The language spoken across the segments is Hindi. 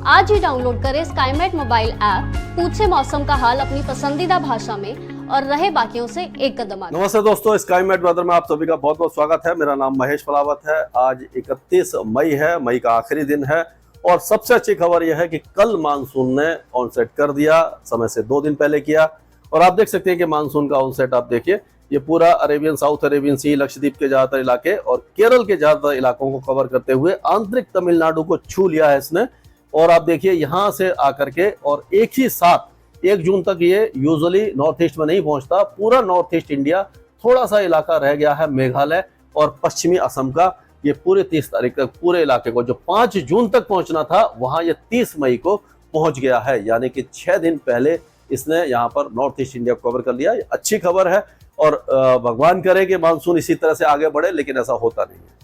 आज ही डाउनलोड करें स्काईमेट मोबाइल ऐप, पूछे मौसम का हाल अपनी पसंदीदा भाषा में और रहे बाकियों से एक कदम आगे। नमस्ते दोस्तों, स्काईमेट वेदर में आप सभी का बहुत बहुत स्वागत है। मेरा नाम महेश फलावत है। आज 31 मई है, मई का आखिरी दिन है और सबसे अच्छी खबर यह है कि कल मानसून ने ऑनसेट कर दिया, समय से 2 दिन पहले किया। और आप देख सकते हैं कि मानसून का ऑनसेट आप देखिए, ये पूरा अरेबियन, साउथ अरेबियन सी, लक्षद्वीप के ज्यादातर इलाके और केरल के ज्यादातर इलाकों को कवर करते हुए आंतरिक तमिलनाडु को छू लिया है इसने। और आप देखिए यहाँ से आकर के और एक ही साथ 1 जून तक ये यूजुअली नॉर्थ ईस्ट में नहीं पहुंचता। पूरा नॉर्थ ईस्ट इंडिया, थोड़ा सा इलाका रह गया है मेघालय और पश्चिमी असम का, ये पूरे 30 तारीख तक पूरे इलाके को, जो 5 जून तक पहुंचना था वहां ये 30 मई को पहुंच गया है। यानी कि 6 दिन पहले इसने यहाँ पर नॉर्थ ईस्ट इंडिया को कवर कर लिया। अच्छी खबर है और भगवान करे कि मानसून इसी तरह से आगे बढ़े, लेकिन ऐसा होता नहीं है।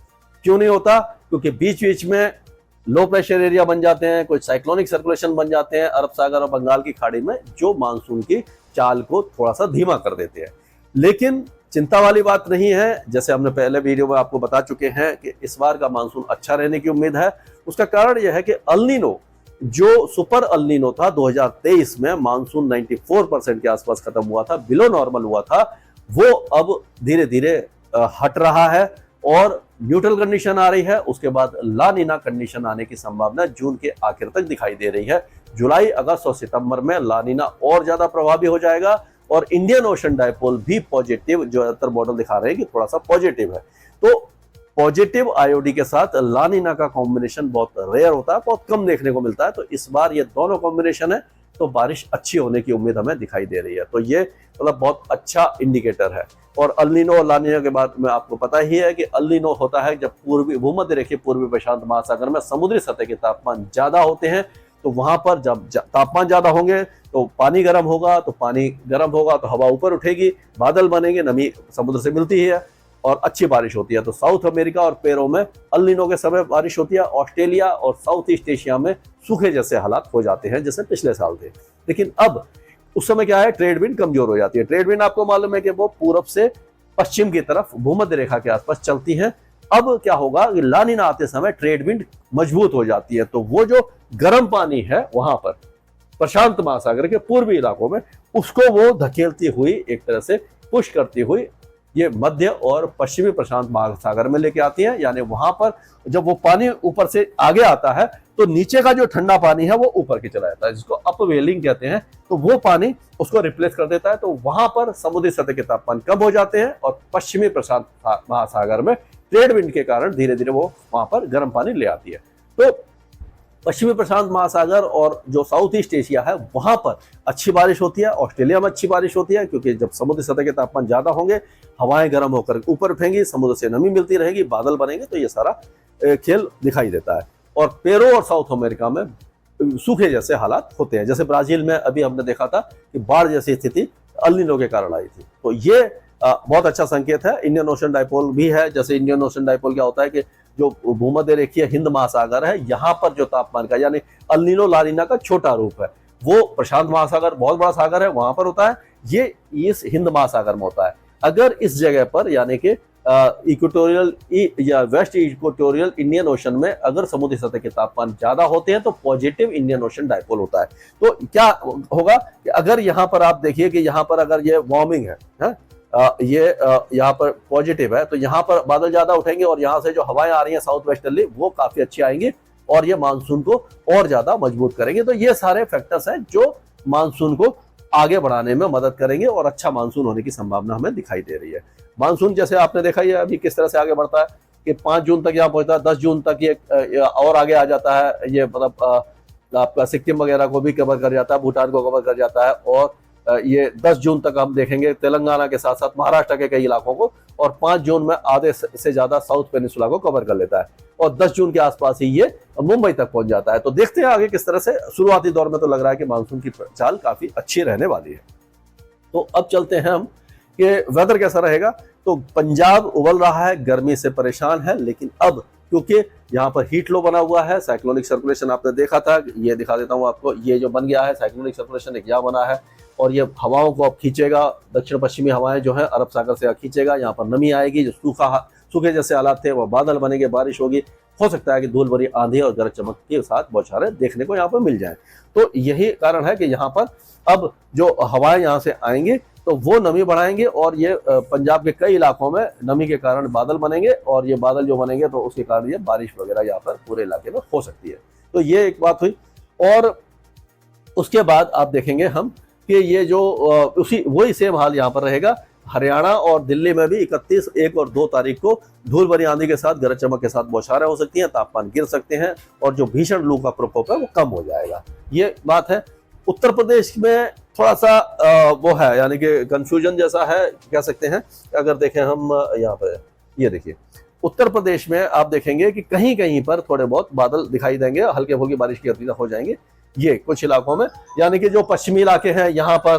क्यों नहीं होता? क्योंकि बीच बीच में लो प्रेशर एरिया बन जाते हैं, कुछ साइक्लोनिक सर्कुलेशन बन जाते हैं अरब सागर और बंगाल की खाड़ी में, जो मानसून की चाल को थोड़ा सा धीमा कर देते हैं। लेकिन चिंता वाली बात नहीं है, जैसे हमने पहले वीडियो में आपको बता चुके हैं कि इस बार का मानसून अच्छा रहने की उम्मीद है। उसका कारण यह है कि अल नीनो, जो सुपर अल नीनो था 2023 में, मानसून 94% के आसपास खत्म हुआ था, बिलो नॉर्मल हुआ था, वो अब धीरे धीरे हट रहा है और न्यूट्रल कंडीशन आ रही है। उसके बाद ला नीना कंडीशन आने की संभावना जून के आखिर तक दिखाई दे रही है। जुलाई, अगस्त और सितंबर में ला नीना और ज्यादा प्रभावी हो जाएगा और इंडियन ओशन डायपोल भी पॉजिटिव, जो ज्यादातर मॉडल दिखा रहे हैं कि थोड़ा सा पॉजिटिव है। तो पॉजिटिव आईओडी के साथ ला नीना का कॉम्बिनेशन बहुत रेयर होता है, बहुत कम देखने को मिलता है। तो इस बार ये दोनों कॉम्बिनेशन है, तो बारिश अच्छी होने की उम्मीद हमें दिखाई दे रही है। तो ये मतलब बहुत अच्छा इंडिकेटर है। और अल नीनो और ला नीना के बाद में आपको पता ही है कि अल नीनो होता है जब पूर्वी भूमध्य रेखीय पूर्वी प्रशांत महासागर में समुद्री सतह के तापमान ज्यादा होते हैं। तो वहां पर जब तापमान ज्यादा होंगे तो पानी गर्म होगा, तो पानी गर्म होगा तो हवा ऊपर उठेगी, बादल बनेंगे, नमी समुद्र से मिलती है और अच्छी बारिश होती है। तो साउथ अमेरिका और पेरो में अल नीनो के समय बारिश होती है। ऑस्ट्रेलिया और साउथ ईस्ट एशिया में सूखे जैसे हालात हो जाते हैं, जैसे पिछले साल थे। लेकिन अब उस समय क्या है, ट्रेड विंड कमजोर हो जाती है। ट्रेड विंड आपको मालूम है कि वो पूरब से पश्चिम की तरफ भूमध्य रेखा के आसपास चलती है। अब क्या होगा कि ला नीना आते समय ट्रेड विंड मजबूत हो जाती है, तो वो जो गर्म पानी है वहां पर प्रशांत महासागर के पूर्वी इलाकों में, उसको वो धकेलती हुई, एक तरह से पुश करती हुई ये मध्य और पश्चिमी प्रशांत महासागर में लेके आती है। यानी वहां पर जब वो पानी ऊपर से आगे आता है तो नीचे का जो ठंडा पानी है वो ऊपर की चला जाता है, जिसको अपवेलिंग कहते हैं। तो वो पानी उसको रिप्लेस कर देता है, तो वहां पर समुद्री सतह के तापमान कम हो जाते हैं और पश्चिमी प्रशांत महासागर में ट्रेड विंड के कारण धीरे धीरे वो वहां पर गर्म पानी ले आती है। तो पश्चिमी प्रशांत महासागर और जो साउथ ईस्ट एशिया है वहां पर अच्छी बारिश होती है। ऑस्ट्रेलिया में अच्छी बारिश होती है, क्योंकि जब समुद्री सतह के तापमान ज्यादा होंगे, हवाएं गर्म होकर ऊपर उठेंगी, समुद्र से नमी मिलती रहेगी, बादल बनेंगे, तो ये सारा खेल दिखाई देता है। और पेरू और साउथ अमेरिका में सूखे जैसे हालात होते हैं। जैसे ब्राजील में अभी हमने देखा था कि बाढ़ जैसी स्थिति अल नीनो के कारण आई थी। तो ये बहुत अच्छा संकेत है। इंडियन ओशन डायपोल भी है। जैसे इंडियन ओशन डायपोल क्या होता है कि जो भूमध्य रेखीय हिंद महासागर है, यहाँ पर जो तापमान का, यानी अल नीनो ला नीना का छोटा रूप है, वो प्रशांत महासागर बहुत बड़ा सागर है वहां पर होता है, ये इस हिंद महासागर में होता है। अगर इस जगह पर यानी कि इक्वेटोरियल या वेस्ट इक्वेटोरियल इंडियन ओशन में अगर समुद्री सतह के तापमान ज्यादा होते हैं तो पॉजिटिव इंडियन ओशन डायपोल होता है। तो क्या होगा कि अगर यहाँ पर आप देखिए कि यहाँ पर अगर ये वार्मिंग है, ये यहाँ पर पॉजिटिव है, तो यहाँ पर बादल ज्यादा उठेंगे और यहाँ से जो हवाएं आ रही हैं साउथ वेस्टर्ली, वो काफी अच्छी आएंगी और ये मानसून को और ज्यादा मजबूत करेंगे। तो ये सारे फैक्टर्स हैं जो मानसून को आगे बढ़ाने में मदद करेंगे और अच्छा मानसून होने की संभावना हमें दिखाई दे रही है। मानसून जैसे आपने देखा ही है अभी किस तरह से आगे बढ़ता है कि 5 जून तक यहाँ पहुंचता है, 10 जून तक ये और आगे आ जाता है। ये मतलब आपका सिक्किम वगैरह को भी कवर कर जाता है, भूटान को कवर कर जाता है और ये 10 जून तक हम देखेंगे तेलंगाना के साथ साथ महाराष्ट्र के कई इलाकों को, और 5 जून में आधे से ज्यादा साउथ पेनिसुला को कवर कर लेता है और 10 जून के आसपास ही ये मुंबई तक पहुंच जाता है। तो देखते हैं आगे किस तरह से। शुरुआती दौर में तो लग रहा है कि मानसून की चाल काफी अच्छी रहने वाली है। तो अब चलते हैं हम कि वेदर कैसा रहेगा। तो पंजाब उबल रहा है, गर्मी से परेशान है, लेकिन अब क्योंकि यहाँ पर हीट लो बना हुआ है, साइक्लोनिक सर्कुलेशन आपने देखा था, ये दिखा देता हूँ आपको, ये जो बन गया है साइक्लोनिक सर्कुलेशन एक यहाँ बना है और ये हवाओं को अब खींचेगा, दक्षिण पश्चिमी हवाएं जो है अरब सागर से खींचेगा, यहाँ पर नमी आएगी, जो सूखे जैसे हालात थे वो बादल बनेंगे, बारिश होगी, हो सकता है कि धूल भरी आंधी और गरज चमक के साथ बौछारें देखने को यहाँ पर मिल जाए। तो यही कारण है कि यहाँ पर अब जो हवाएं यहाँ से आएंगे तो वो नमी बढ़ाएंगे और ये पंजाब के कई इलाकों में नमी के कारण बादल बनेंगे और ये बादल जो बनेंगे तो उसके कारण ये बारिश वगैरह यहाँ पर पूरे इलाके में हो सकती है। तो ये एक बात हुई। और उसके बाद आप देखेंगे हम कि ये जो वही सेम हाल यहाँ पर रहेगा। हरियाणा और दिल्ली में भी 31, 1 और 2 तारीख को धूल भरी आंधी के साथ गरज चमक के साथ बौछारें हो सकती हैं, तापमान गिर सकते हैं और जो भीषण लू का प्रकोप है वो कम हो जाएगा। ये बात है। उत्तर प्रदेश में थोड़ा सा वो है, यानी कि कंफ्यूजन जैसा है कह सकते हैं। अगर देखें हम यहाँ पर, ये देखिए उत्तर प्रदेश में आप देखेंगे कि कहीं कहीं पर थोड़े बहुत बादल दिखाई देंगे, हल्के फुल्की बारिश की गतिविधियां हो जाएंगी ये कुछ इलाकों में। यानी कि जो पश्चिमी इलाके हैं यहाँ पर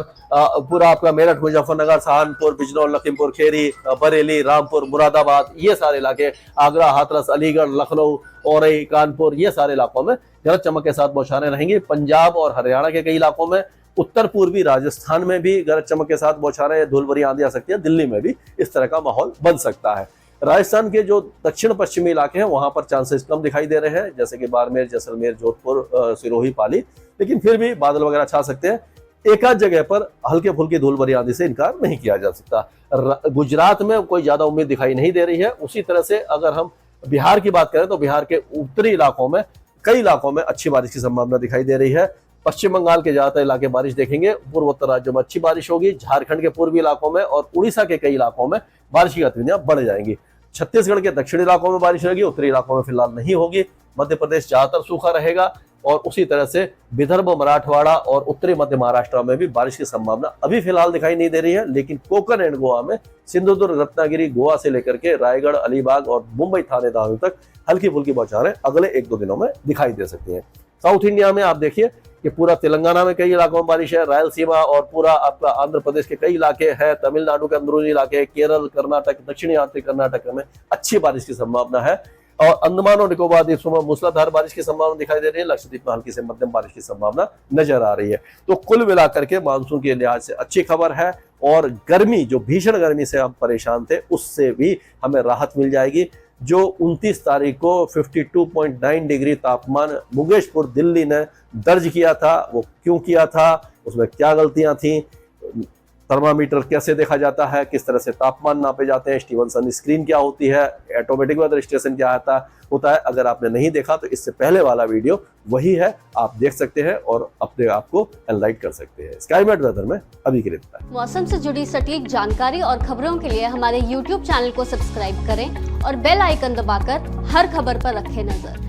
पूरा आपका मेरठ, मुजफ्फरनगर, सहारनपुर, बिजनौर, लखीमपुर खीरी, बरेली, रामपुर, मुरादाबाद, ये सारे इलाके, आगरा, हाथरस, अलीगढ़, लखनऊ, औरई, कानपुर, ये सारे इलाकों में गरज चमक के साथ बौछारें रहेंगी। पंजाब और हरियाणा के कई इलाकों में, उत्तर पूर्वी राजस्थान में भी गरज चमक के साथ बौछारें, धूल भरी आंधी आ सकती है। दिल्ली में भी इस तरह का माहौल बन सकता है। राजस्थान के जो दक्षिण पश्चिमी इलाके हैं वहां पर चांसेस कम दिखाई दे रहे हैं, जैसे कि बाड़मेर, जैसलमेर, जोधपुर, सिरोही, पाली, लेकिन फिर भी बादल वगैरह छा सकते हैं। एक आध जगह पर हल्के फुल्की धूल भरी आंधी से इनकार नहीं किया जा सकता। गुजरात में कोई ज्यादा उम्मीद दिखाई नहीं दे रही है। उसी तरह से अगर हम बिहार की बात करें तो बिहार के उत्तरी इलाकों में, कई इलाकों में अच्छी बारिश की संभावना दिखाई दे रही है। पश्चिम बंगाल के ज्यादातर इलाके बारिश देखेंगे, पूर्वोत्तर राज्यों में अच्छी बारिश होगी। झारखंड के पूर्वी इलाकों में और उड़ीसा के कई इलाकों में बारिश की गतिविधियां बढ़ जाएंगी। छत्तीसगढ़ के दक्षिणी इलाकों में बारिश होगी, उत्तरी इलाकों में फिलहाल नहीं होगी। मध्य प्रदेश ज्यादातर सूखा रहेगा और उसी तरह से विदर्भ, मराठवाड़ा और उत्तरी मध्य महाराष्ट्र में भी बारिश की संभावना अभी फिलहाल दिखाई नहीं दे रही है। लेकिन कोकण एंड गोवा में सिंधुदुर्ग, रत्नागिरी, गोवा से लेकर के रायगढ़, अलीबाग और मुंबई, थाने, दादर तक हल्की फुल्की बौछारें अगले 1-2 दिनों में दिखाई दे सकती है। साउथ इंडिया में आप देखिए कि पूरा तेलंगाना में कई इलाकों में बारिश है, रायलसीमा और पूरा आपका आंध्र प्रदेश के कई इलाके हैं, तमिलनाडु के अंदरूनी इलाके, केरल, कर्नाटक, दक्षिणी आंध्र कर्नाटक में अच्छी बारिश की संभावना है। और अंडमान और निकोबार द्वीपों में मूसलाधार बारिश की संभावना दिखाई दे रही है। लक्षद्वीप में हल्की से मध्यम बारिश की संभावना नजर आ रही है। तो कुल मिलाकर के मानसून के लिहाज से अच्छी खबर है और गर्मी, जो भीषण गर्मी से हम परेशान थे, उससे भी हमें राहत मिल जाएगी। जो 29 तारीख को 52.9 डिग्री तापमान मुंगेशपुर, दिल्ली ने दर्ज किया था, वो क्यों किया था, उसमें क्या गलतियां थी, थर्मामीटर कैसे देखा जाता है, किस तरह से तापमान नापे जाते हैं, स्टीवनसन स्क्रीन क्या होती है, ऑटोमेटिक वेदर स्टेशन क्या होता है, अगर आपने नहीं देखा तो इससे पहले वाला वीडियो वही है, आप देख सकते हैं और अपने आप को एनलाइट कर सकते हैं। स्काईमेट वेदर में अभी के लिए इतना है। मौसम से जुड़ी सटीक जानकारी और खबरों के लिए हमारे YouTube चैनल को सब्सक्राइब करें और बेल आइकन दबाकर हर खबर पर रखें नजर।